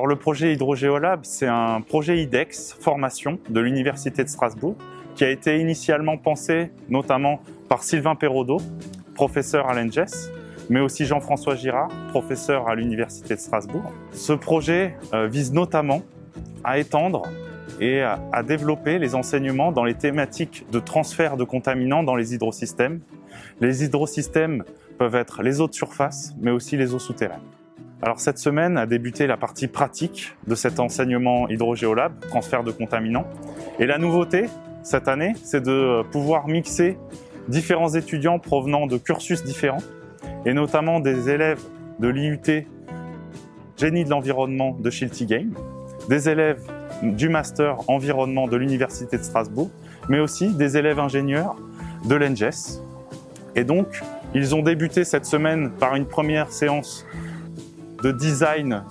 Alors le projet HydroGéoLab, c'est un projet IDEX formation de l'Université de Strasbourg qui a été initialement pensé notamment par Sylvain Perraudot, professeur à l'ENGES, mais aussi Jean-François Girard, professeur à l'Université de Strasbourg. Ce projet vise notamment à étendre et à développer les enseignements dans les thématiques de transfert de contaminants dans les hydrosystèmes. Les hydrosystèmes peuvent être les eaux de surface, mais aussi les eaux souterraines. Alors cette semaine a débuté la partie pratique de cet enseignement HydroGéoLab, transfert de contaminants. Et la nouveauté cette année, c'est de pouvoir mixer différents étudiants provenant de cursus différents, et notamment des élèves de l'IUT Génie de l'environnement de Schiltigheim, des élèves du Master Environnement de l'Université de Strasbourg, mais aussi des élèves ingénieurs de l'ENGES. Et donc, ils ont débuté cette semaine par une première séance de design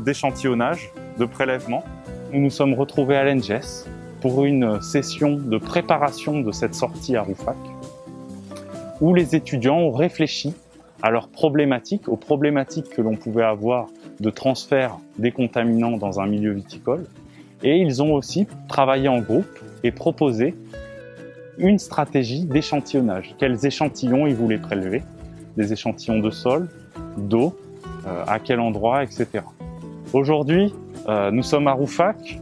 d'échantillonnage, de prélèvement. Nous nous sommes retrouvés à l'ENGES pour une session de préparation de cette sortie à Rouffach, où les étudiants ont réfléchi à leurs problématiques, aux problématiques que l'on pouvait avoir de transfert des contaminants dans un milieu viticole. Et ils ont aussi travaillé en groupe et proposé une stratégie d'échantillonnage. Quels échantillons ils voulaient prélever, des échantillons de sol, d'eau, à quel endroit, etc. Aujourd'hui, nous sommes à Rouffach,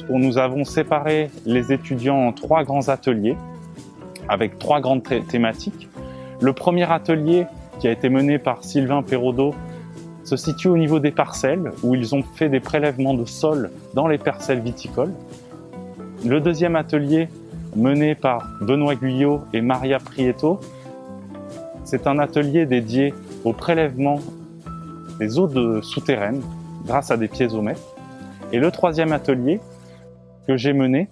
où nous avons séparé les étudiants en 3 grands ateliers, avec 3 grandes thématiques. Le premier atelier, qui a été mené par Sylvain Perraudot, se situe au niveau des parcelles, où ils ont fait des prélèvements de sol dans les parcelles viticoles. Le deuxième atelier, mené par Benoît Guyot et Maria Prieto, c'est un atelier dédié au prélèvement des eaux souterraines grâce à des piézomètres. Et le troisième atelier que j'ai mené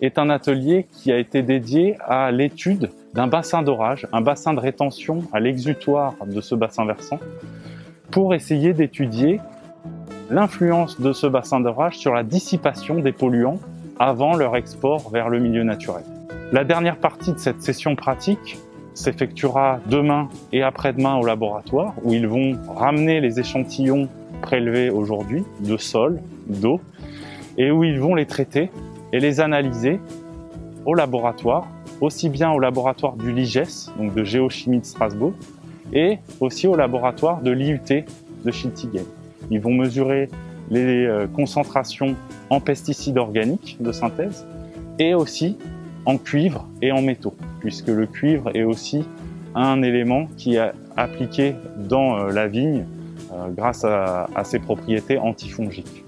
est un atelier qui a été dédié à l'étude d'un bassin d'orage, un bassin de rétention à l'exutoire de ce bassin versant, pour essayer d'étudier l'influence de ce bassin d'orage sur la dissipation des polluants avant leur export vers le milieu naturel. La dernière partie de cette session pratique s'effectuera demain et après-demain au laboratoire, où ils vont ramener les échantillons prélevés aujourd'hui de sol, d'eau, et où ils vont les traiter et les analyser au laboratoire, aussi bien au laboratoire du LIGES, donc de géochimie de Strasbourg, et aussi au laboratoire de l'IUT de Schiltigheim. Ils vont mesurer les concentrations en pesticides organiques de synthèse et aussi en cuivre et en métaux, puisque le cuivre est aussi un élément qui est appliqué dans la vigne grâce à ses propriétés antifongiques.